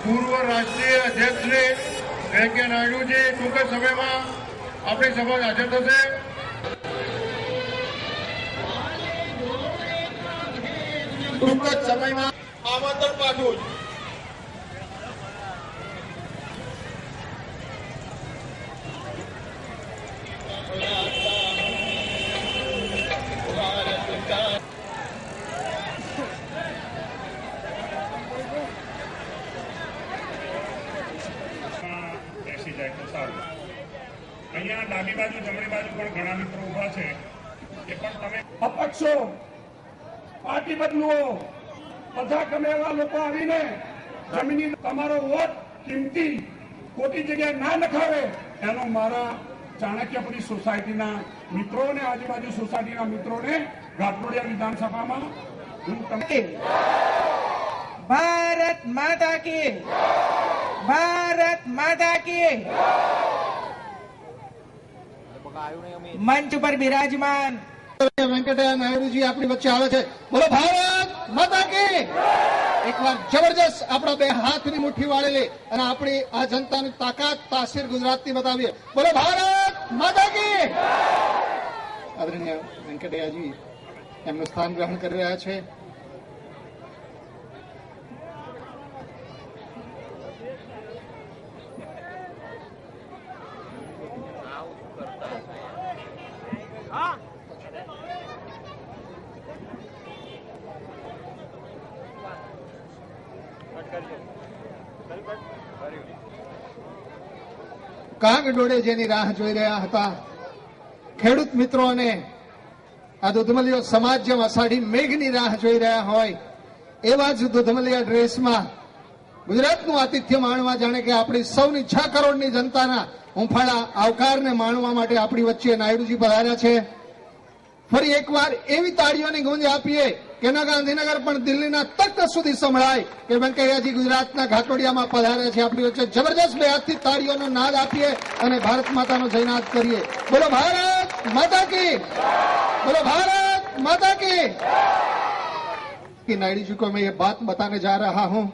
પૂર્વ રાષ્ટ્રીય અધ્યક્ષ શ્રી વેંકૈયા નાયડુજી ટૂંક જ સમયમાં આપણી સભા હાજર થશે. ટૂંક જ સમયમાં આમંત્રણ પાઠવું છું. અહીંયા ડાબી બાજુ જમણી બાજુ પણ ઘણા મિત્રો ઉભા છે. એ પણ તમે અપક્ષો, પાર્ટી બદલુઓ, બધા ગમે એવા લોકો આવીને જમીની તમારો વોટ કિંમતી ખોટી જગ્યાએ ના નખાવે એનો મારા ચાણક્યપુરી સોસાયટીના મિત્રો અને આજુબાજુ સોસાયટીના મિત્રોને ઘાટલોડિયા વિધાનસભામાં હું તમને ભારત માતા કી, ભારત માતા કી. મંચ પર બિરાજમાન વેંકૈયા નાયડુજી આપણી વચ્ચે આવે છે. બોલો ભારત માતા કી. એકવાર જબરજસ્ત આપણા બે હાથની મુઠ્ઠી વાળેલી અને આપણી આ જનતાની તાકાત તાસીર ગુજરાતની બતાવીએ. બોલો ભારત માતા કી. આદરણીય વેંકૈયાજી એમનું સ્થાન ગ્રહણ કરી રહ્યા છે. કાગ ડોળે જેની રાહ જોઈ રહ્યા હતા ખેડૂત મિત્રો અને આ દૂધમલીઓ સમાજ જેમ અષાઢી મેઘની રાહ જોઈ રહ્યા હોય એવા જ દૂધમલીયા ડ્રેસમાં ગુજરાતનું આતિથ્ય માણવા, જાણે કે આપણી સૌની 6 કરોડની જનતાના હુંફાળા આવકારને માણવા માટે આપણી વચ્ચે નાયડુજી પધાર્યા છે. ફરી એકવાર એવી તાળીઓની ગુંજ આપીએ કે ન ગાંધીનગર પણ દિલ્હીના તખ્ત સુધી સંભળાય કે વેંકૈયાજી ગુજરાતના ઘાટોડિયામાં પધાર્યા છે. આપણી વચ્ચે જબરજસ્ત બે હાથથી તાળીઓનો નાદ આપીએ અને ભારત માતાનો જયનાદ કરીએ. બોલો ભારત માતા કી, બોલો ભારત माता की. कि नायडू जी को मैं ये बात बताने जा रहा हूं.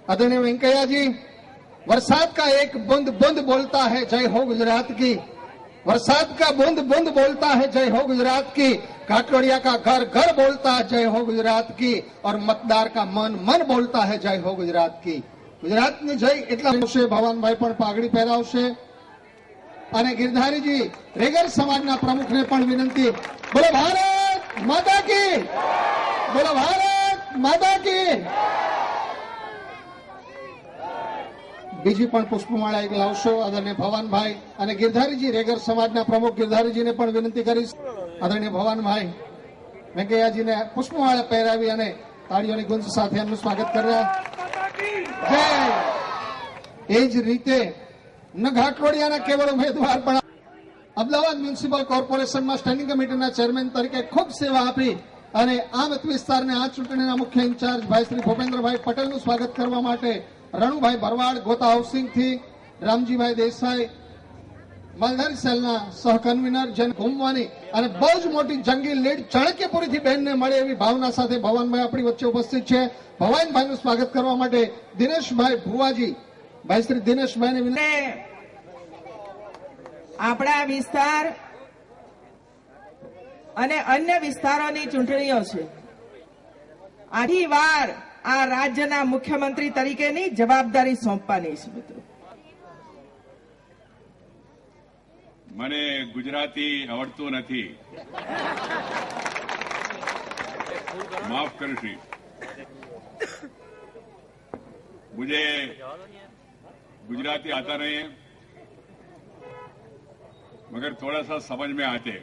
आदरणीय वेंकैया जी, बरसात का एक बूंद बूंद बोलता है जय हो गुजरात की. बरसात का बूंद बूंद बोलता है जय हो गुजरात की. घाटलोडिया का घर घर बोलता है जय हो गुजरात की. और मतदार का मन मन बोलता है जय हो गुजरात की. गुजरातની જય એટલા આવશે. ભવાનભાઈ પણ પાઘડી પહેરાવશે અને ગિરધારીજી રેગર સમાજના પ્રમુખને પણ વિનંતી. બોલો ભારત માતા કી, બોલો ભારત માતા કી. બીજી પણ પુષ્પમાળા એક લાવશો આદરણીય ભવાનભાઈ અને ગિરધારીજી રેગર સમાજના પ્રમુખ ગિરધારીજીને પણ વિનંતી કરીશ. આદરણીય ભવાનભાઈ વેંકૈયાજીને પુષ્પમાળા પહેરાવી અને તાળીઓની ગુંજ સાથે એમનું સ્વાગત કરવા. જય. એ જ રીતે ન ઘાટલોડિયાના કેવળ ઉમેદવાર પણ અમદાવાદ મ્યુનિસિપલ કોર્પોરેશનમાં સ્ટેન્ડિંગ કમિટીના ચેરમેન તરીકે ખૂબ સેવા આપી અને આ મત વિસ્તારને આ ચૂંટણીના મુખ્ય ઇન્ચાર્જ ભાઈ શ્રી ભૂપેન્દ્રભાઈ પટેલનું સ્વાગત કરવા માટે રણુભાઈ ભરવાડ ગોતા હાઉસિંગથી, રામજીભાઈ દેસાઈ માલધારી સેલના સહકન્વીનર જેન ઘુમવાની અને બહુ જ મોટી જંગી લીડ ચાણક્યપુરીથી બહેનને મળે એવી ભાવના સાથે ભવાનભાઈ આપણી વચ્ચે ઉપસ્થિત છે. ભવાનભાઈનું સ્વાગત કરવા માટે દિનેશભાઈ ભુવાજી, ભાઈ શ્રી દિનેશભાઈને આપણા વિસ્તાર અને અન્ય વિસ્તારોની ચૂંટણીઓ છે. આથી વાર આ રાજ્યના મુખ્યમંત્રી તરીકેની જવાબદારી સોંપવાની છે. મિત્રો, મને ગુજરાતી આવડતું નથી, माफ करिए. मुझे गुजराती आता नहीं है, मगर थोड़ा सा समझ में आते.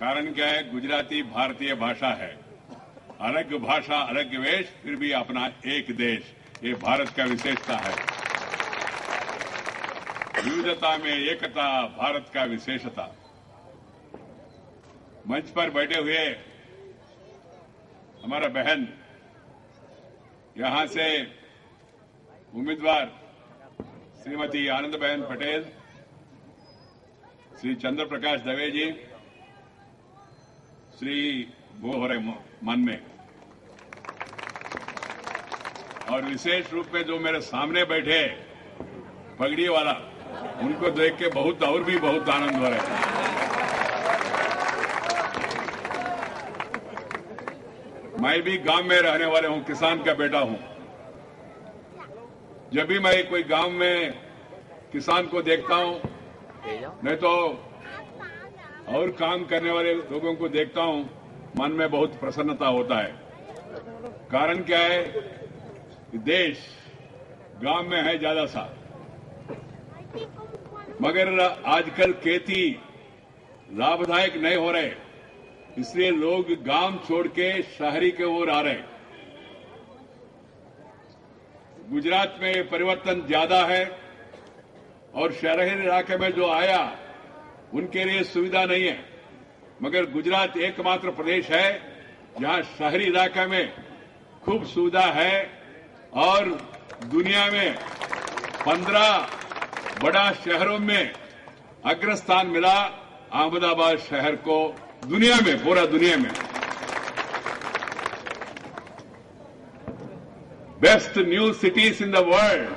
कारण क्या है, गुजराती भारतीय भाषा है. अलग भाषा अलग वेश, फिर भी अपना एक देश, ये भारत का विशेषता है. विविधता में एकता, भारत का विशेषता. मंच पर बैठे हुए हमारा बहन, यहां से उम्मीदवार श्रीमती आनंदबेन पटेल, श्री चंद्र प्रकाश दवे जी, श्री भोहरे मन में और विशेष रूप में जो मेरे सामने बैठे पगड़ी वाला, उनको देख के और भी बहुत आनंद हो रहा है। मैं भी गांव में रहने वाले हूं, किसान का बेटा हूं। जब भी मैं कोई गांव में किसान को देखता हूं, नहीं तो और काम करने वाले लोगों को देखता हूं, मन में बहुत प्रसन्नता होता है। कारण क्या है कि देश गांव में है ज्यादा सा, मगर आजकल खेती लाभदायक नहीं हो रहे, इसलिए लोग गांव छोड़ के शहरी के ओर आ रहे। गुजरात में ये परिवर्तन ज्यादा है और शहरी इलाके में जो आया उनके लिए सुविधा नहीं है, मगर गुजरात एकमात्र प्रदेश है जहां शहरी इलाके में खूब सुविधा है और दुनिया में 15 बड़ा शहरों में अग्रस्थान मिला अहमदाबाद शहर को, दुनिया में, पूरा दुनिया में। Best new cities in the world,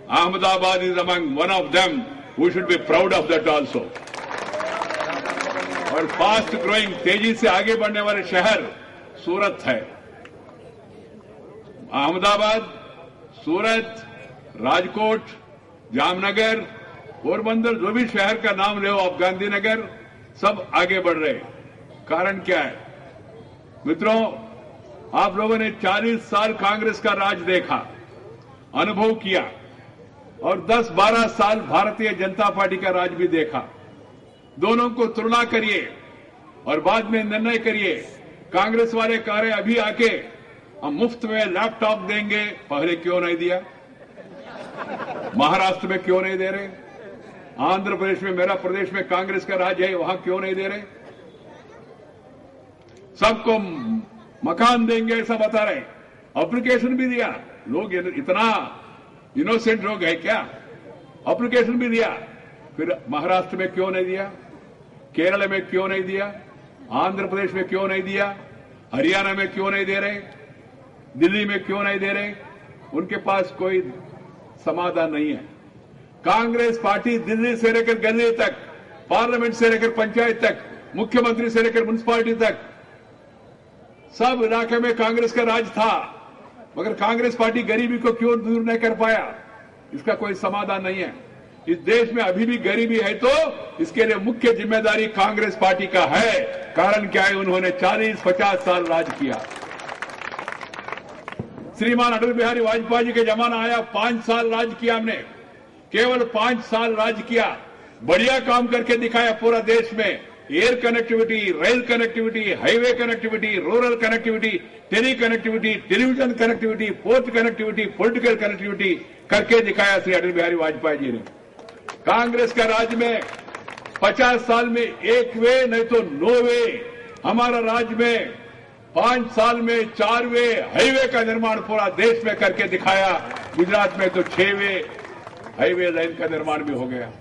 Ahmedabad is among one of them. We should be proud of that also. और फास्ट ग्रोइंग, तेजी से आगे बढ़ने वाले शहर सूरत है। अहमदाबाद, सूरत, राजकोट, जामनगर, पोरबंदर, जो भी शहर का नाम ले, आप गांधीनगर, सब आगे बढ़ रहे। कारण क्या है मित्रों? आप लोगों ने 40 साल कांग्रेस का राज देखा, अनुभव किया, और 10-12 साल भारतीय जनता पार्टी का राज भी देखा। दोनों को तुलना करिए और बाद में निर्णय करिए। कांग्रेस वाले कह रहे अभी आके हम मुफ्त में लैपटॉप देंगे, पहले क्यों नहीं दिया? महाराष्ट्र में क्यों नहीं दे रहे? आंध्र प्रदेश में, मेरा प्रदेश में कांग्रेस का राज है, वहां क्यों नहीं दे रहे? सबको मकान देंगे ऐसा बता रहे, एप्लीकेशन भी दिया। लोग इतना इनोसेंट लोग है क्या? एप्लीकेशन भी दिया, फिर महाराष्ट्र में क्यों नहीं दिया? केरल में क्यों नहीं दिया? आंध्र प्रदेश में क्यों नहीं दिया? हरियाणा में क्यों नहीं दे रहे? दिल्ली में क्यों नहीं दे रहे? उनके पास कोई समाधान नहीं है। कांग्रेस पार्टी दिल्ली से लेकर गली तक, पार्लियामेंट से लेकर पंचायत तक, मुख्यमंत्री से लेकर म्युनिसिपालिटी तक, सब इलाके में कांग्रेस का राज था, मगर कांग्रेस पार्टी गरीबी को क्यों दूर नहीं कर पाया? इसका कोई समाधान नहीं है। इस देश में अभी भी गरीबी है तो इसके लिए मुख्य जिम्मेदारी कांग्रेस पार्टी का है। कारण क्या है? उन्होंने 40-50 साल राज किया। श्रीमान अटल बिहारी वाजपेयी जी के जमाना आया, 5 साल राज किया हमने, केवल 5 साल राज किया, बढ़िया काम करके दिखाया पूरा देश में। Air connectivity, rail connectivity, highway connectivity, rural connectivity, tele connectivity, television connectivity, port connectivity, political connectivity करके दिखाया श्री अटल बिहारी वाजपेयी जी ने। कांग्रेस का राज में 50 साल में 1 वे नहीं तो 9 वे, हमारा राज में 5 साल में 4 वे हाईवे का निर्माण पूरा देश में करके दिखाया। गुजरात में तो 6 वे हाईवे लाइन का निर्माण भी हो गया।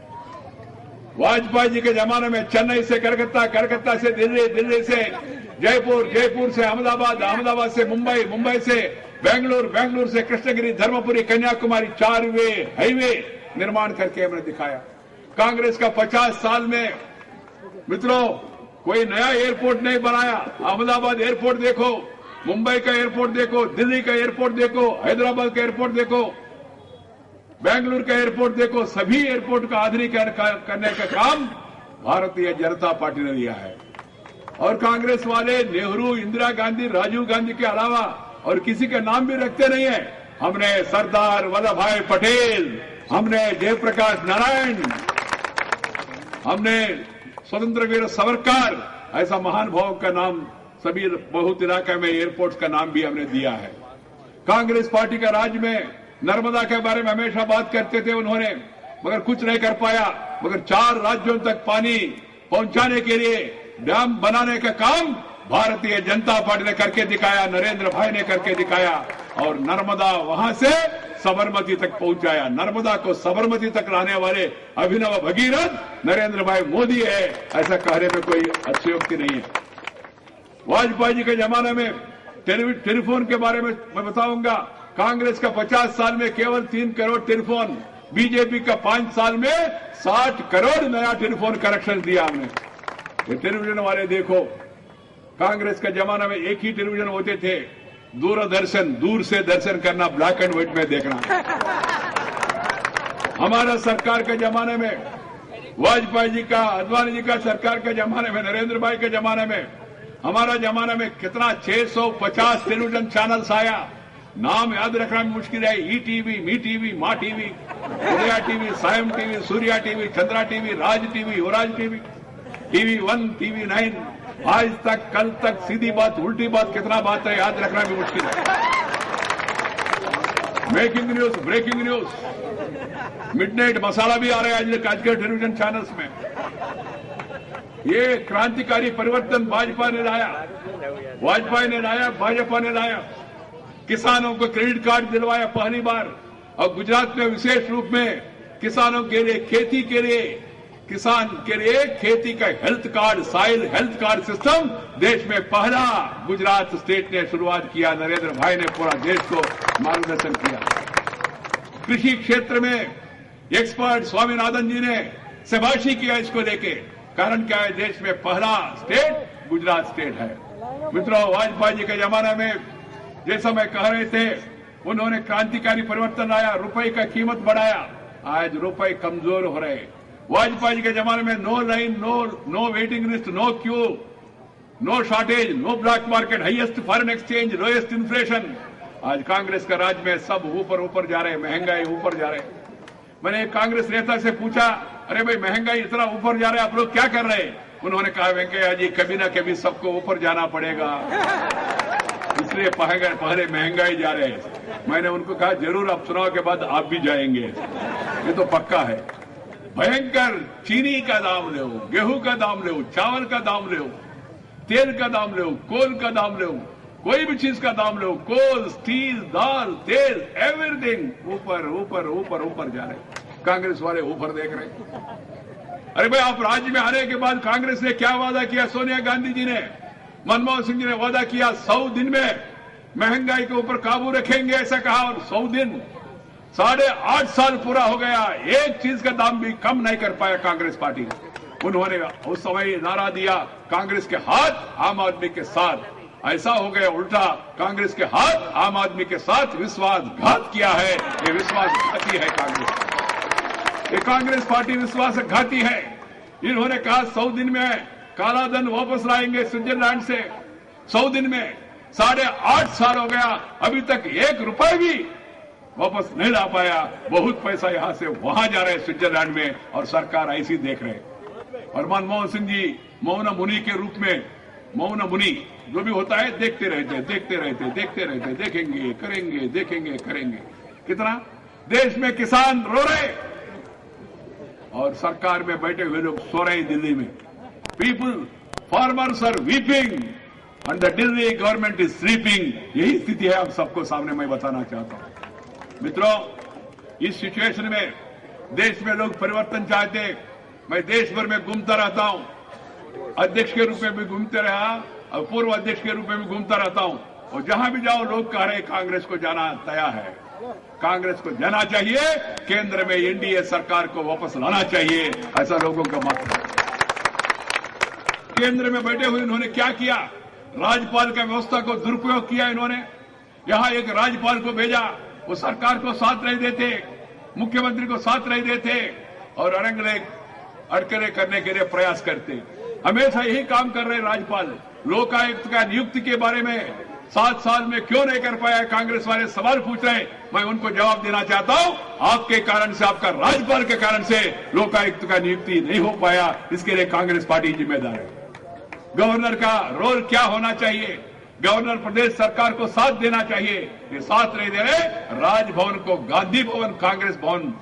वाजपेयी जी के जमाने में चेन्नई से कलकत्ता, कलकत्ता से दिल्ली, दिल्ली से जयपुर, जयपुर से अहमदाबाद, अहमदाबाद से मुंबई, मुंबई से बेंगलुरु, बेंगलुरु से कृष्णगिरी, धर्मपुरी, कन्याकुमारी, 4 वे हाईवे निर्माण करके हमने दिखाया। कांग्रेस का 50 साल में मित्रों कोई नया एयरपोर्ट नहीं बनाया। अहमदाबाद एयरपोर्ट देखो, मुंबई का एयरपोर्ट देखो, दिल्ली का एयरपोर्ट देखो, हैदराबाद का एयरपोर्ट देखो, बेंगलुरु का एयरपोर्ट देखो, सभी एयरपोर्ट का आधुनिकीकरण करने का काम भारतीय जनता पार्टी ने लिया है। और कांग्रेस वाले नेहरू, इंदिरा गांधी, राजीव गांधी के अलावा और किसी का नाम भी रखते नहीं है। हमने सरदार वल्लभ भाई पटेल, हमने जयप्रकाश नारायण, हमने स्वतंत्र वीर सावरकर, ऐसा महान भाव का नाम सभी बहुत इलाके में एयरपोर्ट का नाम भी हमने दिया है। कांग्रेस पार्टी का राज में नर्मदा के बारे में हमेशा बात करते थे उन्होंने, मगर कुछ नहीं कर पाया। मगर 4 राज्यों तक पानी पहुंचाने के लिए डैम बनाने का काम भारतीय जनता पार्टी ने करके दिखाया, नरेंद्र भाई ने करके दिखाया, और नर्मदा वहां से साबरमती तक पहुंचाया। नर्मदा को साबरमती तक लाने वाले अभिनव भगीरथ नरेंद्र भाई मोदी है, ऐसा कहने में कोई अतिशयोक्ति नहीं है। वाजपेयी जी के जमाने में टेलीफोन के बारे में मैं बताऊंगा, कांग्रेस का 50 साल में केवल 3 करोड़ टेलीफोन, बीजेपी का 5 साल में 60 करोड़ नया टेलीफोन कनेक्शन दिया हमने। ये टेलीविजन वाले देखो, कांग्रेस के जमाना में एक ही टेलीविजन होते थे, दूरदर्शन, दूर से दर्शन करना, ब्लैक एंड व्हाइट में देखना। हमारा सरकार के जमाने में, वाजपेयी जी का, अडवाणी जी का सरकार के जमाने में, नरेंद्र भाई के जमाने में, हमारा जमाना में कितना 650 टेलीविजन चैनल्स आया। नाम याद रखना मुश्किल है। E TV, Mee TV, Maa TV, Udaya TV, Sayam TV, Surya TV, Chandra TV, Raj TV, Yuvraj TV, TV 1, TV 9, Aaj तक, कल तक, सीधी बात, उल्टी बात, कितना बात है याद रखना भी मुश्किल है। Making news, breaking news, midnight masala भी आ रहा है आज के टेलीविजन चैनल्स में। ये क्रांतिकारी परिवर्तन भाजपा ने लाया, भाजपा ने लाया। किसानों को क्रेडिट कार्ड दिलवाया पहली बार, और गुजरात में विशेष रूप में किसानों के लिए, खेती के लिए, किसान के लिए खेती का health card, soil health card system देश में पहला गुजरात स्टेट ने शुरुआत किया। नरेंद्र भाई ने पूरा देश को मार्गदर्शन किया। कृषि क्षेत्र में एक्सपर्ट स्वामीनाथन जी ने शाबाशी किया इसको लेके। कारण क्या है, देश में पहला स्टेट गुजरात स्टेट है। मित्रों, वाजपेयी जी के जमाने में जैसा मैं कह रहे थे, उन्होंने क्रांतिकारी परिवर्तन लाया, रुपए का कीमत बढ़ाया। आज रुपए कमजोर हो रहे। वाजपेयी जी के जमाने में no line, no waiting list, no queue, no shortage, no black market, highest foreign exchange, lowest inflation. आज कांग्रेस का राज में सब ऊपर जा रहे, महंगाई ऊपर जा रहे। मैंने एक कांग्रेस नेता से पूछा, अरे भाई महंगाई इतना ऊपर जा रहा है, आप लोग क्या कर रहे हैं? उन्होंने कहा, वेंकैया जी कभी ना कभी सबको ऊपर जाना पड़ेगा, इसलिए पहले महंगाई जा रहे हैं। मैंने उनको कहा, जरूर अब चुनाव के बाद आप भी जाएंगे, ये तो पक्का है। भयंकर चीनी का दाम लो, गेहूं का दाम लो, चावल का दाम लो, तेल का दाम लो, कोल का दाम लो, कोई भी चीज का दाम लो, कोल, स्टील, दाल, तेल, एवरीथिंग ऊपर जा रहे। कांग्रेस वाले ऊपर देख रहे। अरे भाई, आप राज्य में आने के बाद कांग्रेस ने क्या वादा किया? सोनिया गांधी जी ने, मनमोहन सिंह जी ने वादा किया 100 दिन में महंगाई के ऊपर काबू रखेंगे, ऐसा कहा। और 100 दिन, 8.5 साल पूरा हो गया, एक चीज का दाम भी कम नहीं कर पाया कांग्रेस पार्टी। उन्होंने उस समय नारा दिया, कांग्रेस के हाथ आम आदमी के साथ। ऐसा हो गया उल्टा, कांग्रेस के हाथ आम आदमी के साथ विश्वासघात किया है। ये विश्वासघाती है कांग्रेस, ये कांग्रेस पार्टी विश्वासघाती है। इन्होंने कहा 100 दिन में काला धन वापस लाएंगे स्विट्जरलैंड से। 100 दिन में 8.5 साल हो गया, अभी तक 1 रुपए भी वापस नहीं ला पाया। बहुत पैसा यहां से वहां जा रहे हैं स्विट्जरलैंड में, और सरकार ऐसी देख रहे। और मनमोहन सिंह जी मौन मुनि के रूप में, मौन मुनि जो भी होता है, देखते रहते, देखेंगे, करेंगे। कितना देश में किसान रो रहे और सरकार में बैठे हुए लोग सो रहे। दिल्ली में people, farmers are weeping and the Delhi government is sleeping. यही स्थिति है हम सबको सामने मैं बताना चाहता हूं। मित्रों, इस सिचुएशन में देश में लोग परिवर्तन चाहते। मैं देश भर में घूमता रहता हूं, अध्यक्ष के रूप में भी घूमते रहा और पूर्व अध्यक्ष के रूप में भी घूमता रहता हूं, और जहां भी जाओ लोग कह रहे कांग्रेस को जाना तैयार है, कांग्रेस को जाना चाहिए, केंद्र में एनडीए सरकार को वापस लाना चाहिए, ऐसा लोगों का मत है। केंद्र में बैठे हुए इन्होंने क्या किया? राज्यपाल का व्यवस्था को दुरुपयोग किया इन्होंने। यहां एक राज्यपाल को भेजा, वो सरकार को साथ नहीं देते, मुख्यमंत्री को साथ नहीं देते, और अड़कले करने के लिए प्रयास करते। हमेशा यही काम कर रहे राज्यपाल। लोकायुक्त का नियुक्ति के बारे में 7 साल में क्यों नहीं कर पाया, कांग्रेस वाले सवाल पूछ रहे हैं। मैं उनको जवाब देना चाहता हूं, आपके कारण से, आपका राज्यपाल के कारण से लोकायुक्त का नियुक्ति नहीं हो पाया, इसके लिए कांग्रेस पार्टी जिम्मेदार है। गवर्नर का रोल क्या होना चाहिए? गवर्नर प्रदेश सरकार को साथ देना चाहिए, ये साथ नहीं दे रहे। राजभवन को गांधी भवन, कांग्रेस भवन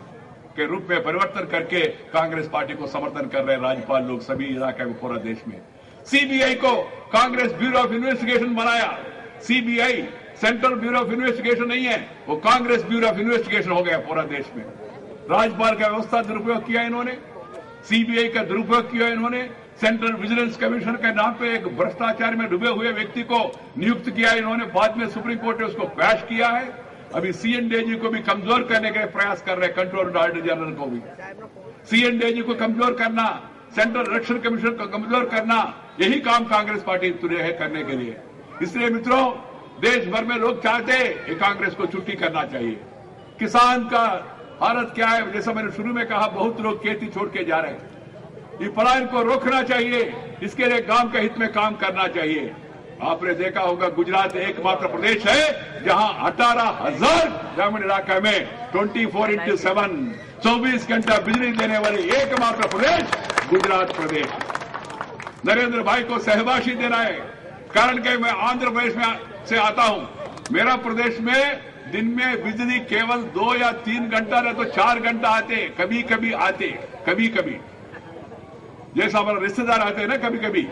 के रूप में परिवर्तन करके कांग्रेस पार्टी को समर्थन कर रहे राज्यपाल लोग सभी इलाके में, पूरा देश में। सीबीआई को कांग्रेस ब्यूरो ऑफ इन्वेस्टिगेशन बनाया। CBI central bureau of investigation नहीं है, वो कांग्रेस ब्यूरो ऑफ इन्वेस्टिगेशन हो गया पूरा देश में। राज्यपाल का व्यवस्था दुरुपयोग किया इन्होंने, सीबीआई का दुरुपयोग किया इन्होंने, सेंट्रल विजिलेंस कमीशन के नाम पे एक भ्रष्टाचार में डूबे हुए व्यक्ति को नियुक्त किया इन्होंने, बाद में सुप्रीम कोर्ट ने उसको क्रैश किया है। अभी सीएनडीएजी को भी कमजोर करने के प्रयास कर रहे हैं, कंट्रोलर डायरेक्टर जनरल को भी सीएनडीएजी को कमजोर करना, सेंट्रल इलेक्शन कमीशन को कमजोर करना, यही काम कांग्रेस पार्टी तुले है करने के लिए। इसलिए मित्रों, देश भर में लोग चाहते हैं कांग्रेस को छुट्टी करना चाहिए। किसान का हालत क्या है, जैसा मैंने शुरू में कहा, बहुत लोग खेती छोड़ के जा रहे हैं। ये पलायन को रोकना चाहिए, इसके लिए गांव के हित में काम करना चाहिए। आपने देखा होगा, गुजरात एकमात्र प्रदेश है जहां 18,000 ग्रामीण इलाके में 24/7 24 घंटा बिजली देने वाली एकमात्र प्रदेश गुजरात प्रदेश। नरेंद्र भाई को सहवासी देना है, कारण कि मैं आंध्र प्रदेश में से आता हूं। मेरा प्रदेश में दिन में बिजली केवल 2 या 3 घंटा नहीं तो 4 घंटा आते, कभी कभी आते, कभी कभी जैसा हमारा रिश्तेदार आते हैं ना कभी कभी,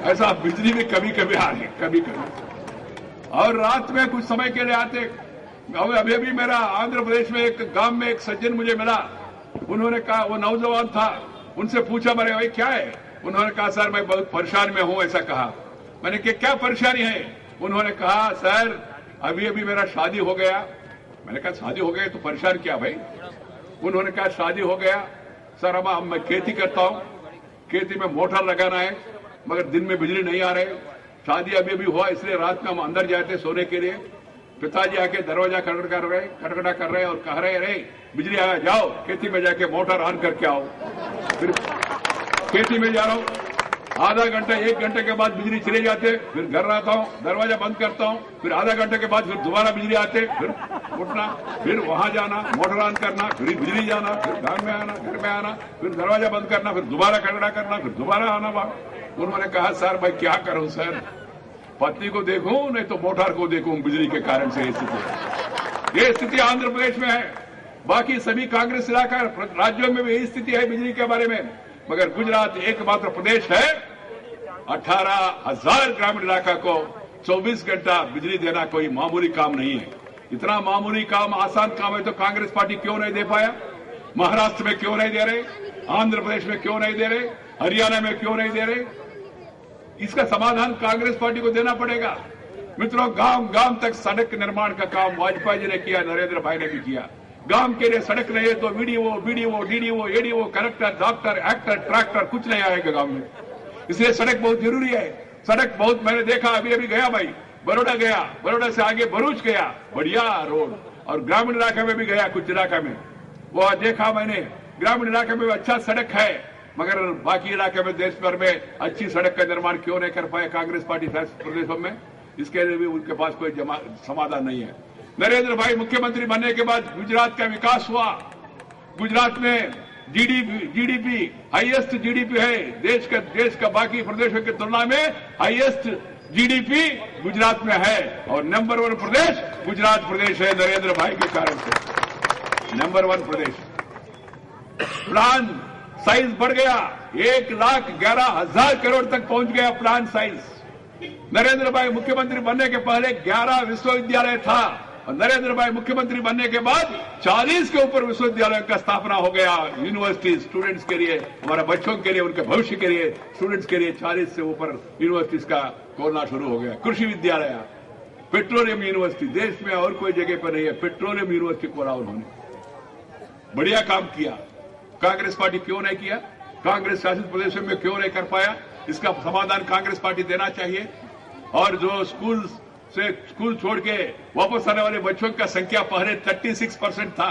ऐसा बिजली भी कभी कभी आ रहे, कभी कभी। और रात में कुछ समय के लिए आते। अभी भी मेरा आंध्र प्रदेश में एक गांव में एक सज्जन मुझे मिला, उन्होंने कहा, वो नौजवान था, उनसे पूछा मेरे भाई क्या है, उन्होंने कहा सर मैं बहुत परेशान में हूं, ऐसा कहा। मैंने कहा क्या परेशानी है, उन्होंने कहा सर अभी अभी मेरा शादी हो गया। मैंने कहा शादी हो गया तो परेशान क्या भाई। उन्होंने कहा शादी हो गया सर, अब मैं खेती करता हूं, खेती में मोटर लगाना है मगर दिन में बिजली नहीं आ रहे, शादी अभी अभी हुआ इसलिए रात में हम अंदर जाते सोने के लिए, पिताजी आके दरवाजा खटखटा कर रहे और कह रहे अरे बिजली आया, जाओ खेती में जाके मोटर ऑन करके आओ। फिर खेती में जा रहा हूं, आधा घंटा 1 घंटे के बाद बिजली चले जाते, फिर घर आता हूं, दरवाजा बंद करता हूं, फिर आधा घंटे के बाद फिर दोबारा बिजली आते, फिर उठना, फिर वहां जाना, मोटर ऑन करना, फिर बिजली जाना, फिर घर में आना, फिर दरवाजा बंद करना, फिर दोबारा खटखटा करना, फिर दोबारा आना बाहर। उन्होंने कहा सर मैं क्या करूं सर, पत्नी को देखूं नहीं तो मोटर को देखूं, बिजली के कारण से ये स्थिति आंध्र प्रदेश में है। बाकी सभी कांग्रेस इलाका राज्यों में भी यही स्थिति है बिजली के बारे में, मगर गुजरात एकमात्र प्रदेश है 18,000 ग्रामीण इलाका को 24 घंटा बिजली देना कोई मामूली काम नहीं है। इतना मामूली काम, आसान काम है तो कांग्रेस पार्टी क्यों नहीं दे पाया? महाराष्ट्र में क्यों नहीं दे रहे, आंध्र प्रदेश में क्यों नहीं दे रहे, हरियाणा में क्यों नहीं दे रहे? इसका समाधान कांग्रेस पार्टी को देना पड़ेगा। मित्रों, गांव गांव तक सड़क निर्माण का काम वाजपेयी जी ने किया, नरेंद्र भाई ने भी किया। गांव के लिए सड़क नहीं है तो BDO, DDO, ADO, collector, doctor, actor, tractor कुछ नहीं आएगा गांव में। इसलिए सड़क बहुत जरूरी है। सड़क बहुत, मैंने देखा अभी अभी गया भाई, बड़ौदा गया, बड़ौदा से आगे भरूच गया, बढ़िया रोड, और ग्रामीण इलाके में भी गया, कुछ इलाका में वो देखा मैंने, ग्रामीण इलाके में भी अच्छा सड़क है, मगर बाकी इलाके में देश भर में अच्छी सड़क का निर्माण क्यों नहीं कर पाए कांग्रेस पार्टी प्रदेशों में? इसके लिए भी उनके पास कोई समाधान नहीं है। नरेंद्र भाई मुख्यमंत्री बनने के बाद गुजरात का विकास हुआ। गुजरात में जीडीपी हाईएस्ट जीडीपी है, देश का बाकी प्रदेशों की तुलना में हाईएस्ट जीडीपी गुजरात में है, और नंबर 1 प्रदेश गुजरात प्रदेश है नरेंद्र भाई के कारण से, नंबर 1 प्रदेश। प्लान साइज बढ़ गया, 1,11,000 करोड़ तक पहुंच गया प्लान साइज। नरेंद्र भाई मुख्यमंत्री बनने के पहले 11 विश्वविद्यालय था, और नरेंद्र भाई मुख्यमंत्री बनने के बाद 40 के ऊपर विश्वविद्यालय का स्थापना हो गया। यूनिवर्सिटी स्टूडेंट्स के लिए, हमारे बच्चों के लिए, उनके भविष्य के लिए, स्टूडेंट्स के लिए 40 से ऊपर यूनिवर्सिटीज का खोलना शुरू हो गया। कृषि विद्यालय, पेट्रोलियम यूनिवर्सिटी, देश में और कोई जगह पर नहीं है, पेट्रोलियम यूनिवर्सिटी खोला उन्होंने, बढ़िया काम किया। कांग्रेस पार्टी क्यों नहीं किया? कांग्रेस शासित प्रदेशों में क्यों नहीं कर पाया? इसका समाधान कांग्रेस पार्टी देना चाहिए। और जो स्कूल छोड़ के वापस आने वाले बच्चों का संख्या पहले 36% था,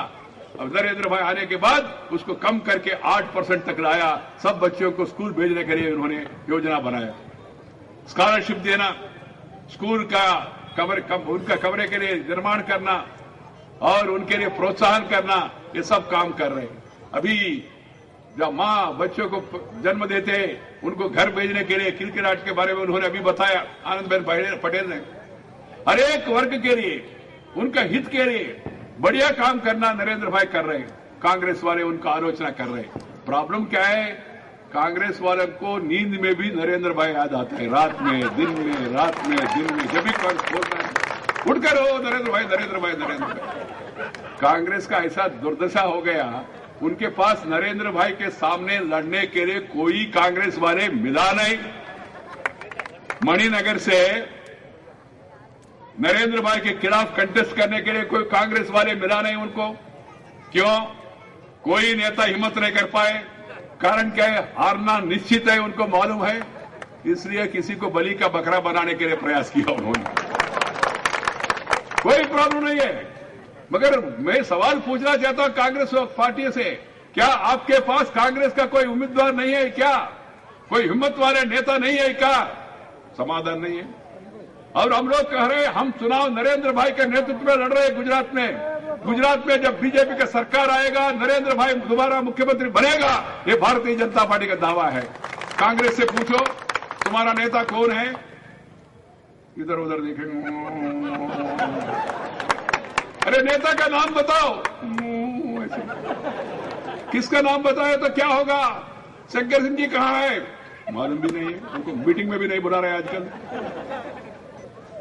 अब नरेंद्र भाई आने के बाद उसको कम करके 8% तक लाया। सब बच्चों को स्कूल भेजने के लिए उन्होंने योजना बनाया। स्कॉलरशिप देना, स्कूल का उनका कमरे के लिए निर्माण करना और उनके लिए प्रोत्साहन करना, ये सब काम कर रहे हैं। अभी जब माँ बच्चों को जन्म देते हैं, उनको घर भेजने के लिए किलकिलाट के बारे में उन्होंने अभी बताया आनंदबेन पटेल ने। हर एक वर्ग के लिए, उनका हित के लिए बढ़िया काम करना नरेंद्र भाई कर रहे हैं। कांग्रेस वाले उनका आलोचना कर रहे हैं। प्रॉब्लम क्या है? कांग्रेस वालों को नींद में भी नरेंद्र भाई याद आता है, रात में, दिन में, रात में, दिन में, जब भी कांग्रेस बोलता है उठकर हो नरेंद्र भाई, नरेंद्र भाई, नरेंद्र भाई। कांग्रेस का ऐसा दुर्दशा हो गया, उनके पास नरेंद्र भाई के सामने लड़ने के लिए कोई कांग्रेस वाले मिला नहीं। मणिनगर से नरेंद्र भाई के खिलाफ कंटेस्ट करने के लिए कोई कांग्रेस वाले मिला नहीं उनको। क्यों? कोई नेता हिम्मत नहीं कर पाए। कारण क्या है? हारना निश्चित है, उनको मालूम है, इसलिए किसी को बलि का बकरा बनाने के लिए प्रयास किया उन्होंने। कोई प्रॉब्लम नहीं है। मगर मैं सवाल पूछना चाहता हूं कांग्रेस पार्टी से, क्या आपके पास कांग्रेस का कोई उम्मीदवार नहीं है क्या? कोई हिम्मत वाले नेता नहीं है क्या? समाधान नहीं है। और हम लोग कह रहे हैं हम चुनाव नरेंद्र भाई के नेतृत्व में लड़ रहे हैं गुजरात में। गुजरात में जब बीजेपी का सरकार आएगा, नरेंद्र भाई दोबारा मुख्यमंत्री बनेगा, ये भारतीय जनता पार्टी का दावा है। कांग्रेस से पूछो तुम्हारा नेता कौन है? इधर उधर देखेंगे, अरे नेता का नाम बताओ। किसका नाम बताए तो क्या होगा? शंकर सिंह जी कहां है? मालूम भी नहीं है, उनको मीटिंग में भी नहीं बुला रहे आजकल।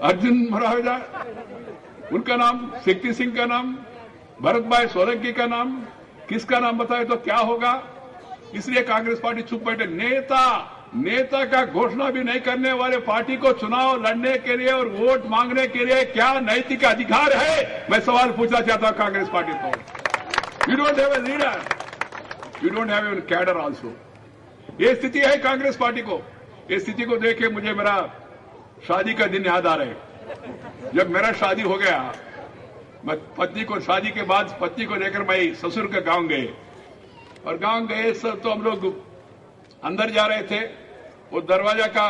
अर्जुन महाराजा उनका नाम, शक्ति सिंह का नाम, भरत भाई सोलंकी का नाम, किसका नाम बताए तो क्या होगा? इसलिए कांग्रेस पार्टी चुप बैठे। नेता का घोषणा भी नहीं करने वाले पार्टी को चुनाव लड़ने के लिए और वोट मांगने के लिए क्या नैतिक अधिकार है? मैं सवाल पूछना चाहता हूं कांग्रेस पार्टी को। You don't have a leader, you don't have a cadre also. ये स्थिति है कांग्रेस पार्टी को। इस स्थिति को देख के मुझे मेरा शादी का दिन याद आ रहे। जब मेरा शादी हो गया, मैं पत्नी को, शादी के बाद पत्नी को लेकर मैं ससुर के गांव गए, और गांव गए सब तो हम लोग अंदर जा रहे थे। वो दरवाजा का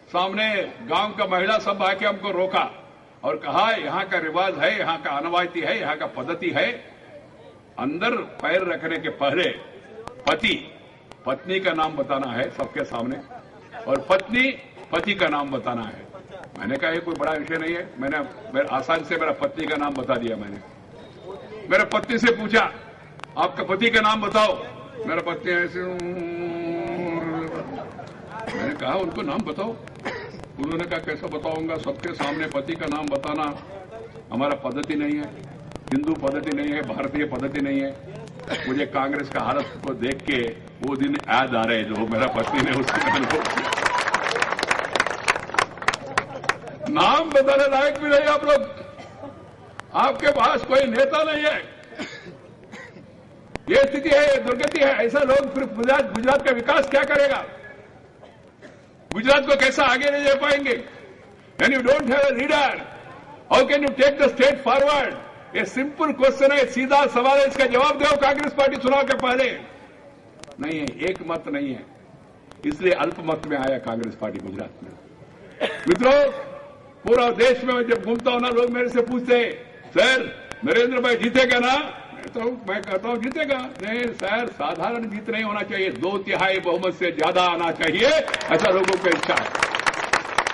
सामने गांव का महिला सब आके हमको रोका और कहा यहाँ का रिवाज है, यहाँ का अनवायती है, यहाँ का पद्धति है, अंदर पैर रखने के पहले पत्नी का नाम बताना है सबके सामने, और पत्नी पति का नाम बताना है। मैंने कहा ये कोई बड़ा विषय नहीं है। मैंने आसान से मेरा पत्नी का नाम बता दिया। मैंने मेरे पत्नी से पूछा आपका पति का नाम बताओ। मेरा पत्नी ऐसे, मैंने कहा उनको नाम बताओ। उन्होंने कहा कैसे बताऊंगा, सबके सामने पति का नाम बताना हमारा पद्धति नहीं है, हिंदू पद्धति नहीं है, भारतीय पद्धति नहीं है। मुझे कांग्रेस का हालत को देख के वो दिन याद आ रहे जो मेरा पत्नी ने उसके नाम बताने लायक भी नहीं आप लोग। आपके पास कोई नेता नहीं है। ये स्थिति है, दुर्गति है। ऐसा लोग फिर गुजरात का विकास क्या करेगा? गुजरात को कैसा आगे ले जा पाएंगे? When you don't have a leader, how can you take the state forward? ये सिंपल क्वेश्चन है, सीधा सवाल है, इसका जवाब दो कांग्रेस पार्टी चुनाव के पहले। नहीं है, एक मत नहीं है, इसलिए अल्पमत में आया कांग्रेस पार्टी गुजरात में। मित्रों, पूरा देश में जब घूमता हूं ना, लोग मेरे से पूछते हैं सर नरेंद्र भाई जीतेगा ना? मैं कहता हूं जीतेगा। नहीं सर, साधारण जीत नहीं होना चाहिए, 2/3 बहुमत से ज्यादा आना चाहिए, ऐसा लोगों की इच्छा है।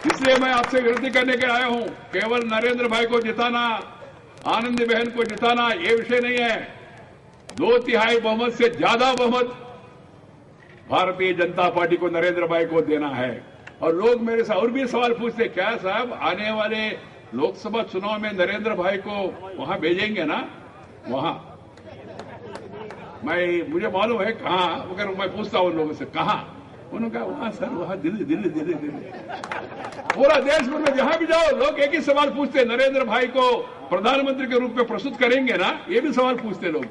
इसलिए मैं आपसे विनती करने के आया हूं, केवल नरेंद्र भाई को जिताना, आनंदी बहन को जिताना ये विषय नहीं है। 2/3 बहुमत से ज्यादा बहुमत भारतीय जनता पार्टी को नरेंद्र भाई को देना है। और लोग मेरे से और भी सवाल पूछते, क्या साहब आने वाले लोकसभा चुनाव में नरेंद्र भाई को वहां भेजेंगे ना? वहां मुझे मालूम है कहां, अगर मैं पूछता हूं लोगों से कहां, उन्होंने कहा वहां सर, वहां दिल्ली। पूरा देश भर में जहां भी जाओ लोग एक ही सवाल पूछते, नरेंद्र भाई को प्रधानमंत्री के रूप में प्रस्तुत करेंगे ना? ये भी सवाल पूछते लोग।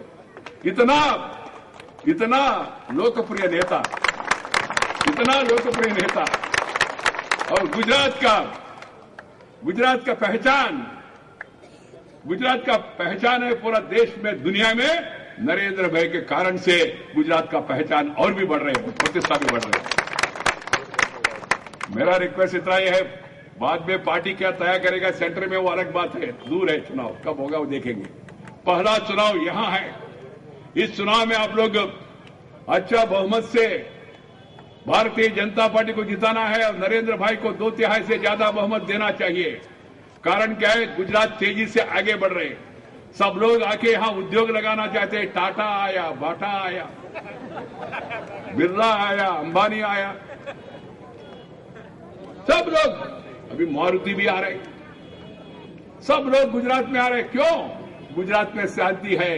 इतना लोकप्रिय नेता, इतना लोकप्रिय नेता। और गुजरात का पहचान है पूरा देश में, दुनिया में। नरेंद्र भाई के कारण से गुजरात का पहचान और भी बढ़ रहे हैं, प्रतिष्ठा भी बढ़ रही है। मेरा रिक्वेस्ट इतना ही है, बाद में पार्टी क्या तय करेगा सेंटर में वो अलग बात है, दूर है चुनाव, कब होगा वो देखेंगे। पहला चुनाव यहां है। इस चुनाव में आप लोग अच्छा बहुमत से भारतीय जनता पार्टी को जिताना है और नरेंद्र भाई को 2/3 से ज्यादा बहुमत देना चाहिए। कारण क्या है? गुजरात तेजी से आगे बढ़ रहे हैं। सब लोग आके यहां उद्योग लगाना चाहते हैं। टाटा आया, बाटा आया, बिरला आया, अंबानी आया, सब लोग, अभी मारुति भी आ रहे, सब लोग गुजरात में आ रहे। क्यों? गुजरात में शांति है।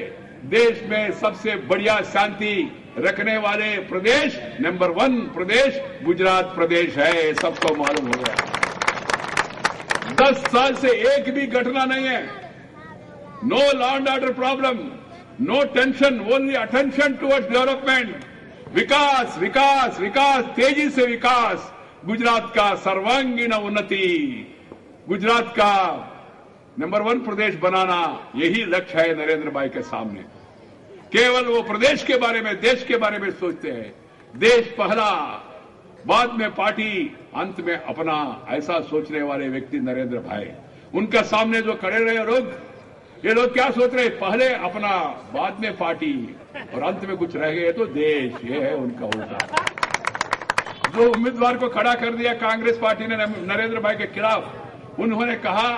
देश में सबसे बढ़िया शांति रखने वाले प्रदेश, नंबर 1 प्रदेश गुजरात प्रदेश है, सबको मालूम हो गया। 10 साल से एक भी घटना नहीं है। No law and order problem, no tension, only attention towards development. विकास विकास विकास, तेजी से विकास, गुजरात का सर्वांगीण उन्नति, गुजरात का नंबर 1 प्रदेश बनाना, यही लक्ष्य है नरेंद्र भाई के सामने। केवल वो प्रदेश के बारे में, देश के बारे में सोचते हैं। देश पहला, बाद में पार्टी, अंत में अपना, ऐसा सोचने वाले व्यक्ति नरेंद्र भाई। उनका सामने जो खड़े रहे लोग, ये लोग क्या सोच रहे? पहले अपना, बाद में पार्टी, और अंत में कुछ रह गए तो देश। ये है उनका उल्टा। जो उम्मीदवार को खड़ा कर दिया कांग्रेस पार्टी ने नरेंद्र भाई के खिलाफ, उन्होंने कहा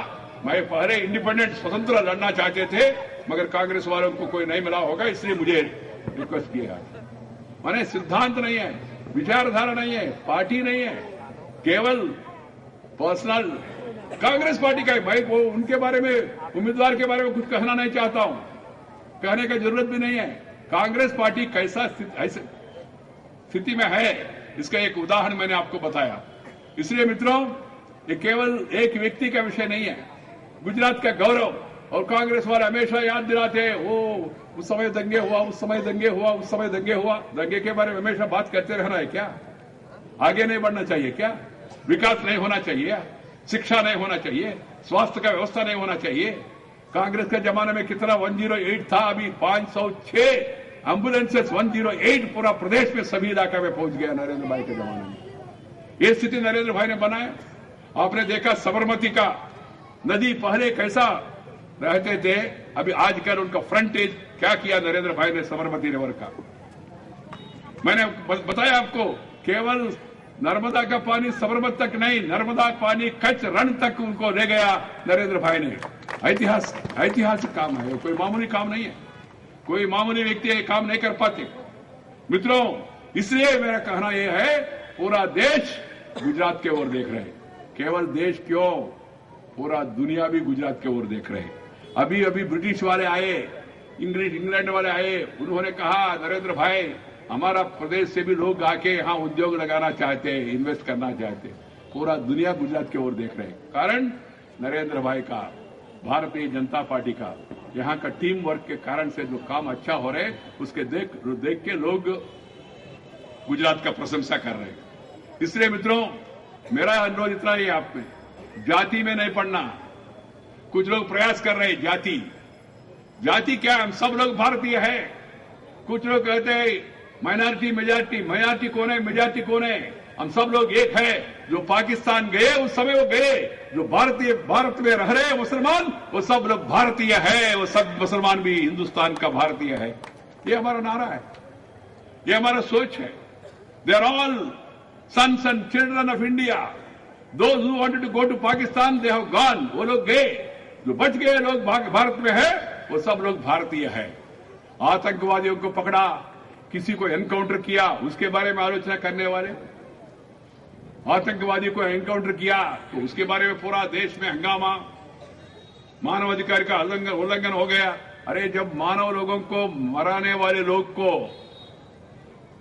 मैं पहले इंडिपेंडेंट स्वतंत्र लड़ना चाहते थे, मगर कांग्रेस वालों को कोई नहीं मिला होगा, इसलिए मुझे रिक्वेस्ट किया। माने सिद्धांत नहीं है, विचारधारा नहीं है, पार्टी नहीं है, केवल पर्सनल कांग्रेस पार्टी का है। भाई वो उनके बारे में, उम्मीदवार के बारे में कुछ कहना नहीं चाहता हूं, कहने की जरूरत भी नहीं है। कांग्रेस पार्टी कैसा स्थिति में है, इसका एक उदाहरण मैंने आपको बताया। इसलिए मित्रों, ये केवल एक व्यक्ति का विषय नहीं है, गुजरात का गौरव। और कांग्रेस वाले हमेशा याद दिलाते हैं, वो उस समय दंगे हुआ, उस समय दंगे हुआ, उस समय दंगे हुआ। दंगे के बारे में हमेशा बात करते रहना है क्या? आगे नहीं बढ़ना चाहिए क्या? विकास नहीं होना चाहिए? शिक्षा नहीं होना चाहिए? स्वास्थ्य का व्यवस्था नहीं होना चाहिए? कांग्रेस के जमाने में कितना 108 था, अभी 506 एम्बुलेंसेस 108 पूरा प्रदेश में सभी इलाका में पहुंच गया नरेंद्र भाई के जमाने में। ये स्थिति नरेंद्र भाई ने बनाया। आपने देखा साबरमती का नदी पहले कैसा रहते थे, अभी आजकल उनका फ्रंटेज क्या किया नरेंद्र भाई ने साबरमती रिवर का। मैंने बताया आपको, केवल नर्मदा का पानी साबरमती तक नहीं, नर्मदा पानी कच्छ रण तक उनको ले गया नरेंद्र भाई ने। ऐतिहासिक काम है, कोई मामूली काम नहीं है। कोई मामूली व्यक्ति ये काम नहीं कर पाते मित्रों। इसलिए मेरा कहना यह है, पूरा देश गुजरात के ओर देख रहे हैं। केवल देश क्यों, पूरा दुनिया भी गुजरात के ओर देख रहे हैं। अभी अभी ब्रिटिश वाले आए, इंग्लैंड वाले आए, उन्होंने कहा नरेंद्र भाई हमारा प्रदेश से भी लोग आके यहाँ उद्योग लगाना चाहते हैं, इन्वेस्ट करना चाहते हैं। पूरा दुनिया गुजरात की ओर देख रहे हैं। कारण नरेंद्र भाई का, भारतीय जनता पार्टी का, यहाँ का टीम वर्क के कारण से जो काम अच्छा हो रहे हैं, उसके देख के लोग गुजरात का प्रशंसा कर रहे हैं। इसलिए मित्रों, मेरा अनुरोध इतना ही है आप में, जाति में नहीं पढ़ना। कुछ लोग प्रयास कर रहे हैं जाति क्या, हम सब लोग भारतीय है। कुछ लोग कहते हैं माइनॉरिटी मेजॉरिटी, माइनॉरिटी कौन है, मेजॉरिटी कौन है? हम सब लोग एक है। जो पाकिस्तान गए उस समय वो गए, जो भारत में रह रहे मुसलमान, वो सब लोग भारतीय है, वो सब मुसलमान भी हिंदुस्तान का भारतीय है। ये हमारा नारा है, ये हमारा सोच है। They are all sons and children of India. Those who wanted to go to Pakistan, they have gone. वो लोग गए, जो बच गए लोग भारत में है, वो सब लोग भारतीय है। आतंकवादियों को पकड़ा, किसी को एनकाउंटर किया, उसके बारे में आलोचना करने वाले, आतंकवादी को एनकाउंटर किया तो उसके बारे में पूरा देश में हंगामा, मानवाधिकार का उल्लंघन हो गया। अरे जब मानव लोगों को मराने वाले लोग को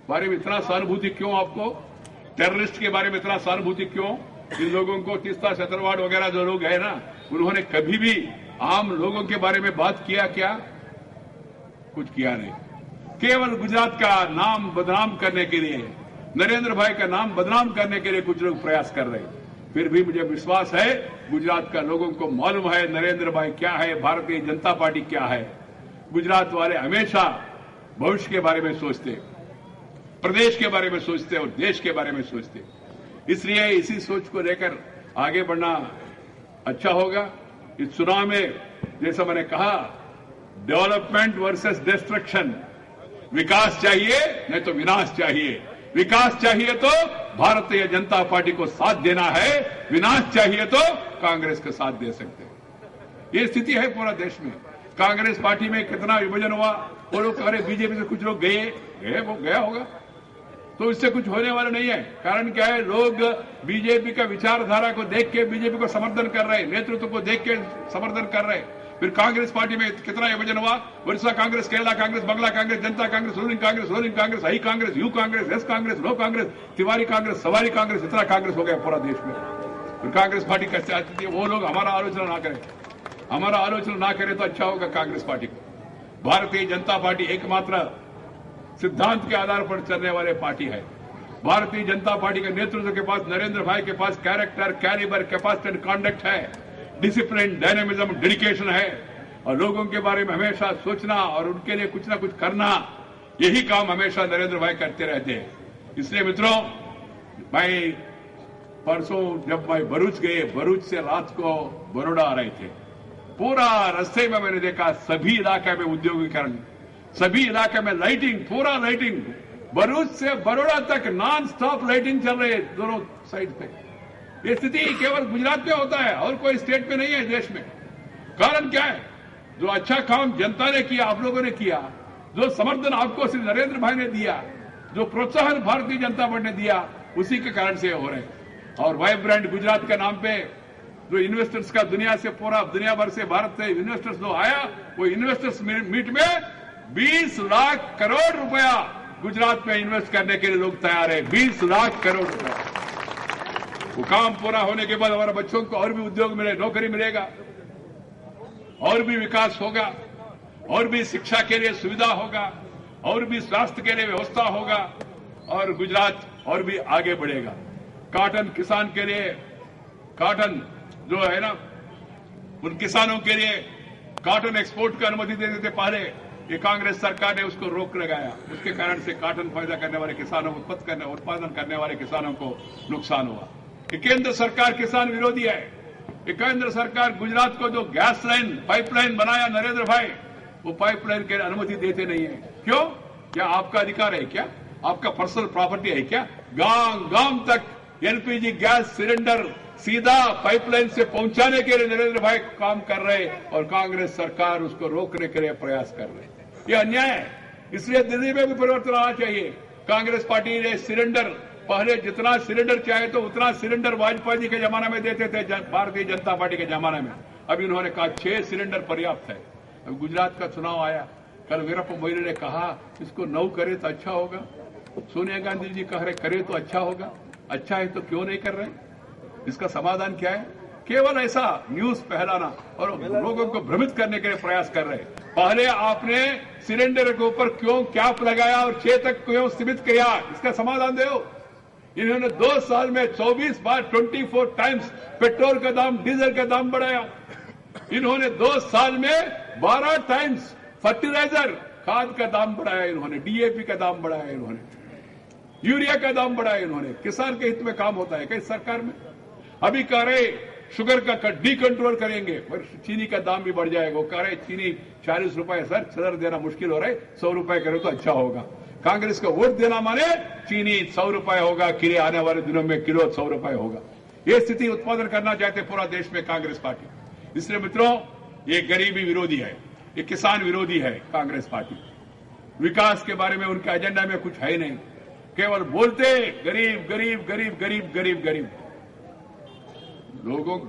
बारे में इतना सहानुभूति क्यों? आपको टेररिस्ट के बारे में इतना सहानुभूति क्यों? इन लोगों को तीस्ता छतरवाड़ वगैरह जो लोग हैं ना, उन्होंने कभी भी आम लोगों के बारे में बात किया क्या? कुछ किया नहीं। केवल गुजरात का नाम बदनाम करने के लिए, नरेंद्र भाई का नाम बदनाम करने के लिए कुछ लोग प्रयास कर रहे हैं। फिर भी मुझे विश्वास है गुजरात का लोगों को मालूम है नरेंद्र भाई क्या है, भारतीय जनता पार्टी क्या है। गुजरात वाले हमेशा भविष्य के बारे में सोचते, प्रदेश के बारे में सोचते और देश के बारे में सोचते। इसलिए इसी सोच को लेकर आगे बढ़ना अच्छा होगा। इस चुनाव में जैसा मैंने कहा, डेवलपमेंट वर्सेस डिस्ट्रक्शन, विकास चाहिए नहीं तो विनाश चाहिए। विकास चाहिए तो भारतीय जनता पार्टी को साथ देना है, विनाश चाहिए तो कांग्रेस का साथ दे सकते हैं। ये स्थिति है पूरा देश में। कांग्रेस पार्टी में कितना विभाजन हुआ, वो लोग कह रहे बीजेपी से कुछ लोग गए, वो गया होगा तो इससे कुछ होने वाला नहीं है। कारण क्या है, लोग बीजेपी का विचारधारा को देख के बीजेपी को समर्थन कर रहे हैं, नेतृत्व को देख के समर्थन कर रहे हैं। फिर कांग्रेस पार्टी में कितना विभाजन हुआ, Odisha Congress, Kerala Congress, Bangla Congress, Janata Congress, ruling Congress, I Congress, U Congress, S Congress, no Congress, Tiwari Congress, सवारी कांग्रेस, इतना कांग्रेस हो गया पूरा देश में। और कांग्रेस पार्टी कैसे आती थी, वो लोग हमारा आलोचना ना करें, हमारा आलोचना ना करें तो अच्छा होगा कांग्रेस पार्टी को। भारतीय जनता पार्टी एकमात्र सिद्धांत के आधार पर चलने वाले पार्टी है। भारतीय जनता पार्टी के नेतृत्व के पास, नरेंद्र भाई के पास character, calibre, capacity and conduct है, डिसिप्लिन, डायनेमिज्म, डेडिकेशन है और लोगों के बारे में हमेशा सोचना और उनके लिए कुछ ना कुछ करना, यही काम हमेशा नरेंद्र भाई करते रहते हैं। इसलिए मित्रों, भाई परसों जब भाई भरूच गए, भरूच से रात को बड़ौदा आ रहे थे, पूरा रास्ते में मैंने देखा सभी इलाके में उद्योगीकरण, सभी इलाके में लाइटिंग, पूरा लाइटिंग, भरूच से बड़ौदा तक नॉन स्टॉप लाइटिंग चल रही है दोनों साइड पे। ये स्थिति केवल गुजरात में होता है और कोई स्टेट में नहीं है देश में। कारण क्या है? जो अच्छा काम जनता ने किया, आप लोगों ने किया, जो समर्थन आपको श्री नरेंद्र भाई ने दिया, जो प्रोत्साहन भारतीय जनता पार्टी ने दिया, उसी के कारण से हो रहे हैं। और वाइब्रेंट गुजरात के नाम पे जो इन्वेस्टर्स का दुनिया से, पूरा दुनिया भर से, भारत से इन्वेस्टर्स जो आया, वो इन्वेस्टर्स मीट में 20 लाख करोड़ रुपया गुजरात में इन्वेस्ट करने के लिए लोग तैयार है। 20 लाख करोड़ रुपया। वो काम पूरा होने के बाद हमारे बच्चों को और भी उद्योग मिले, नौकरी मिलेगा, और भी विकास होगा, और भी शिक्षा के लिए सुविधा होगा, और भी स्वास्थ्य के लिए व्यवस्था होगा और गुजरात और भी आगे बढ़ेगा। कॉटन किसान के लिए, कॉटन जो है ना, उन किसानों के लिए कॉटन एक्सपोर्ट की अनुमति देने से पहले ये कांग्रेस सरकार ने उसको रोक लगाया। उसके कारण से कॉटन पैदा करने वाले किसानों को, उत्पादन करने वाले किसानों को नुकसान हुआ। ये केंद्र सरकार किसान विरोधी है। ये केंद्र सरकार गुजरात को जो गैस लाइन, पाइपलाइन बनाया नरेंद्र भाई, वो पाइपलाइन के अनुमति देते नहीं है। क्यों? क्या आपका अधिकार है क्या? आपका पर्सनल प्रॉपर्टी है क्या? गांव गांव तक एलपीजी गैस सिलेंडर सीधा पाइपलाइन से पहुंचाने के लिए नरेंद्र भाई काम कर रहे और कांग्रेस सरकार उसको रोकने के लिए प्रयास कर रहे। ये अन्याय है। इसलिए दिल्ली में भी परिवर्तन आना चाहिए। कांग्रेस पार्टी ने सिलेंडर, पहले जितना सिलेंडर चाहे तो उतना सिलेंडर वाजपेयी जी के जमाने में देते थे, भारतीय जनता पार्टी के जमाने में। अभी उन्होंने कहा 6 सिलेंडर पर्याप्त है। अब गुजरात का चुनाव आया, कल वीरप्पा मोइली ने कहा इसको 9 करे तो अच्छा होगा। सोनिया गांधी जी कह रहे करे तो अच्छा होगा। अच्छा है तो क्यों नहीं कर रहे? इसका समाधान क्या है? केवल ऐसा न्यूज फैलाना और लोगों को भ्रमित करने के लिए प्रयास कर रहे हैं। पहले आपने सिलेंडर के ऊपर क्यों कैप लगाया और 6 तक क्यों सीमित किया? इसका समाधान दो। इन्होंने 2 साल में 24 बार 24 टाइम्स पेट्रोल का दाम, डीजल का दाम बढ़ाया। इन्होंने 2 साल में 12 टाइम्स फर्टिलाइजर, खाद का दाम बढ़ाया। इन्होंने डीएपी का दाम बढ़ाया, इन्होंने यूरिया का दाम बढ़ाया। इन्होंने किसान के हित में काम होता है कई सरकार में। अभी कह रहे शुगर का डी कंट्रोल करेंगे, पर चीनी का दाम भी बढ़ जाएगा। वो कह रहे चीनी 40 रुपए सर, सिलेंडर देना मुश्किल हो रहा है, 100 रुपए करे तो अच्छा होगा। कांग्रेस को वोट देना माने चीनी 100 रुपए होगा, किले आने वाले दिनों में किलो 100 रुपए होगा। ये स्थिति उत्पादन करना चाहते पूरा देश में कांग्रेस पार्टी। इसलिए मित्रों, ये गरीबी विरोधी है, ये किसान विरोधी है कांग्रेस पार्टी। विकास के बारे में उनके एजेंडा में कुछ है नहीं, केवल बोलते गरीब गरीब गरीब गरीब गरीब गरीब।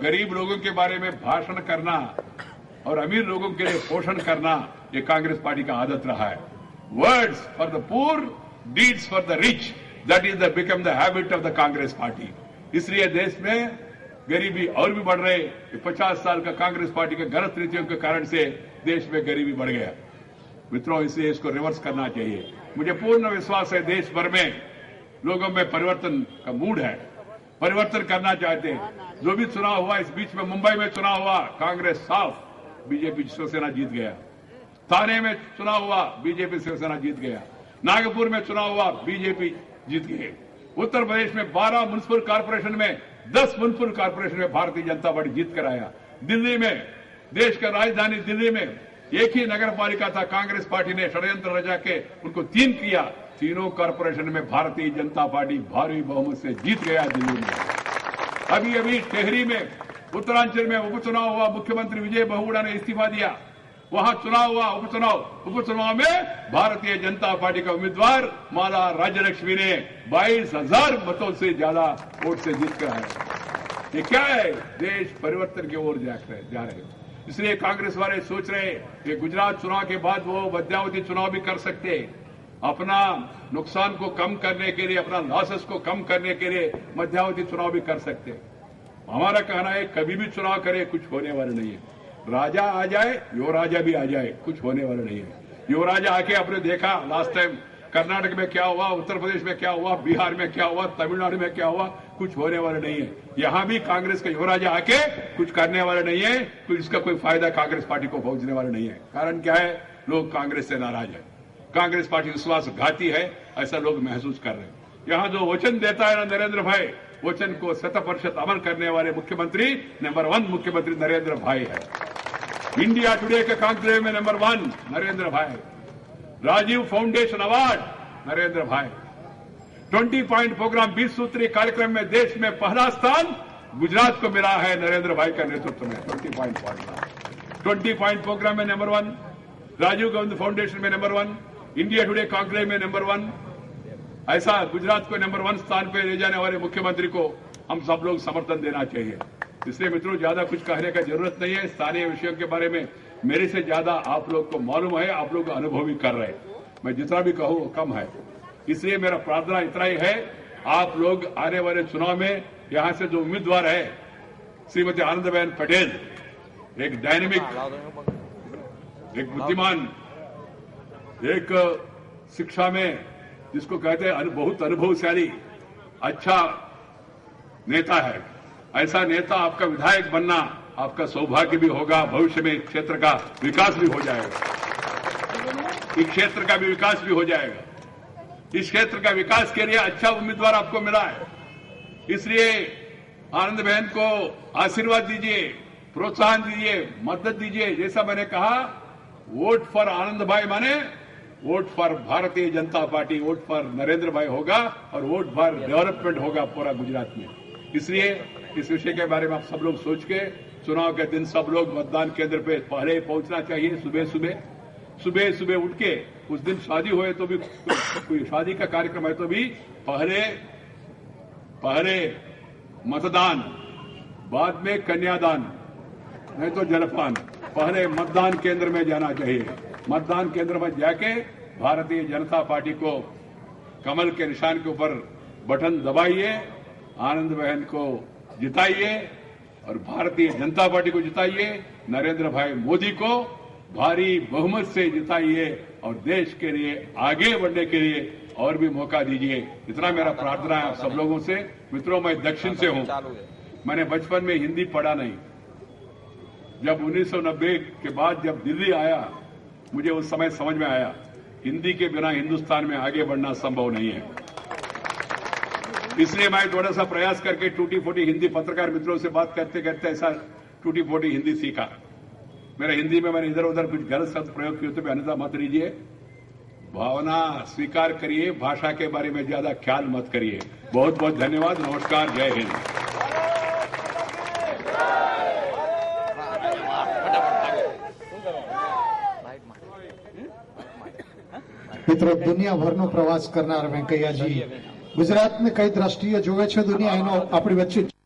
गरीब लोगों के बारे में भाषण करना और अमीर लोगों के लिए पोषण करना, ये कांग्रेस पार्टी का आदत रहा है। Words for the poor, deeds for the rich, that is the become the habit of the Congress party. इसलिए देश में गरीबी और भी बढ़ रही। 50 साल का कांग्रेस पार्टी के गलत नीतियों के कारण से देश में गरीबी बढ़ गया। मित्रों, इसलिए इसको रिवर्स करना चाहिए। मुझे पूर्ण विश्वास है देश भर में लोगों में परिवर्तन का मूड है, परिवर्तन करना चाहते हैं। जो भी चुनाव हुआ, इस बीच में मुंबई में चुनाव हुआ, कांग्रेस साफ, बीजेपी शिवसेना जीत गया। थाने में चुनाव हुआ, बीजेपी शिवसेना जीत गया। नागपुर में चुनाव हुआ, बीजेपी जीत गए। उत्तर प्रदेश में 12 म्युनिसिपल कॉर्पोरेशन में 10 म्युनिसिपल कॉर्पोरेशन में भारतीय जनता पार्टी जीत कर आया। दिल्ली में, देश का राजधानी दिल्ली में एक ही नगर पालिका था, कांग्रेस पार्टी ने षड्यंत्र रचा के उनको 3 किया। तीनों कॉर्पोरेशन में भारतीय जनता पार्टी भारी बहुमत से जीत गया दिल्ली में। अभी अभी टेहरी में, उत्तरांचल में उपचुनाव हुआ, मुख्यमंत्री विजय बहुगुणा ने इस्तीफा दिया। वहां चुनाव हुआ, उपचुनाव में भारतीय जनता पार्टी का उम्मीदवार माला राज्यलक्ष्मी ने 22,000 मतों से ज्यादा वोट से जीत कर आया। ये क्या है? देश परिवर्तन की ओर जा रहे हैं। इसलिए कांग्रेस वाले सोच रहे कि गुजरात चुनाव के बाद वो मध्यावधि चुनाव भी कर सकते, अपना नुकसान को कम करने के लिए, अपना लॉसेस को कम करने के लिए मध्यावधि चुनाव भी कर सकते। हमारा कहना है कभी भी चुनाव करे कुछ होने वाला नहीं है। राजा आ जाए, युवराजा भी आ जाए, कुछ होने वाला नहीं है। युवराजा आके आपने देखा लास्ट टाइम कर्नाटक में क्या हुआ, उत्तर प्रदेश में क्या हुआ, बिहार में क्या हुआ, तमिलनाडु में क्या हुआ, कुछ होने वाला नहीं है। यहां भी कांग्रेस का युवराजा आके कुछ करने वाला नहीं है, कुछ इसका कोई फायदा कांग्रेस पार्टी को पहुंचने वाला नहीं है। कारण क्या है, लोग कांग्रेस से नाराज है, कांग्रेस पार्टी विश्वासघाती है, ऐसा लोग महसूस कर रहे हैं। यहां जो वचन देता है ना नरेंद्र भाई, वचन को 100% अमल करने वाले मुख्यमंत्री नंबर 1 मुख्यमंत्री नरेंद्र भाई है। इंडिया टुडे के कांक्लेव में नंबर 1 नरेंद्र भाई, राजीव फाउंडेशन अवार्ड नरेंद्र भाई, 20 पॉइंट प्रोग्राम 20 सूत्रीय कार्यक्रम में देश में पहला स्थान गुजरात को मिला है नरेंद्र भाई का नेतृत्व में। 20 पॉइंट प्रोग्राम में नंबर 1, राजीव गांधी फाउंडेशन में नंबर 1, इंडिया टुडे कांक्लेव में नंबर 1। ऐसा गुजरात को नंबर 1 स्थान पर ले जाने वाले मुख्यमंत्री को हम सब लोग समर्थन देना चाहिए। इसलिए मित्रों, ज्यादा कुछ कहने का जरूरत नहीं है। स्थानीय विषयों के बारे में मेरे से ज्यादा आप लोग को मालूम है, आप लोग अनुभव भी कर रहे हैं। मैं जितना भी कहूं कम है। इसलिए मेरा प्रार्थना इतना ही है, आप लोग आने वाले चुनाव में यहां से जो उम्मीदवार है श्रीमती आनंदीबेन पटेल, एक डायनेमिक, एक बुद्धिमान, एक शिक्षा में जिसको कहते हैं बहुत अनुभवशाली अच्छा नेता है। ऐसा नेता आपका विधायक बनना आपका सौभाग्य भी होगा। भविष्य में क्षेत्र का विकास भी हो जाएगा, इस क्षेत्र का भी विकास भी हो जाएगा। इस क्षेत्र का विकास के लिए अच्छा उम्मीदवार आपको मिला है। इसलिए आनंद बहन को आशीर्वाद दीजिए, प्रोत्साहन दीजिए, मदद दीजिए। जैसा मैंने कहा, वोट फॉर आनंद भाई माने vote for Bharatiya Janata party, vote for Narendra भाई होगा और वोट फॉर डेवलपमेंट होगा पूरा गुजरात में। इसलिए इस विषय के बारे में आप सब लोग सोच के चुनाव के दिन सब लोग मतदान केंद्र पे पहले पहुंचना चाहिए। सुबह सुबह उठ के, उस दिन शादी होए तो भी, कोई शादी का कार्यक्रम है तो भी पहले मतदान, बाद में कन्यादान, नहीं तो जलपान। पहले मतदान केंद्र में जाना चाहिए। मतदान केंद्र में जाके भारतीय जनता पार्टी को कमल के निशान के ऊपर बटन दबाइए, आनंद बहन को जिताइए और भारतीय जनता पार्टी को जिताइए, नरेंद्र भाई मोदी को भारी बहुमत से जिताइए और देश के लिए आगे बढ़ने के लिए और भी मौका दीजिए। इतना मेरा प्रार्थना है आप सब लोगों से। मित्रों, मैं दक्षिण से हूं। मैंने बचपन में हिंदी पढ़ा नहीं। जब 1990 के बाद जब दिल्ली आया, मुझे उस समय समझ में आया हिंदी के बिना हिंदुस्तान में आगे बढ़ना संभव नहीं है। इसलिए मैं थोड़ा सा प्रयास करके टूटी फूटी हिंदी पत्रकार मित्रों से बात करते करते ऐसा टूटी फूटी हिंदी सीखा। मेरा हिंदी में मैंने इधर उधर कुछ गलत शब्द प्रयोग किए तो अन्यथा मत लीजिए। भावना स्वीकार करिए, भाषा के बारे में ज्यादा ख्याल मत करिए। बहुत बहुत धन्यवाद। नमस्कार, जय हिंद। મિત્રો, દુનિયાભરનો પ્રવાસ કરનાર વેંકૈયાજી ગુજરાતને કઈ દ્રષ્ટિએ જોવે છે દુનિયા, એનો આપણી વચ્ચે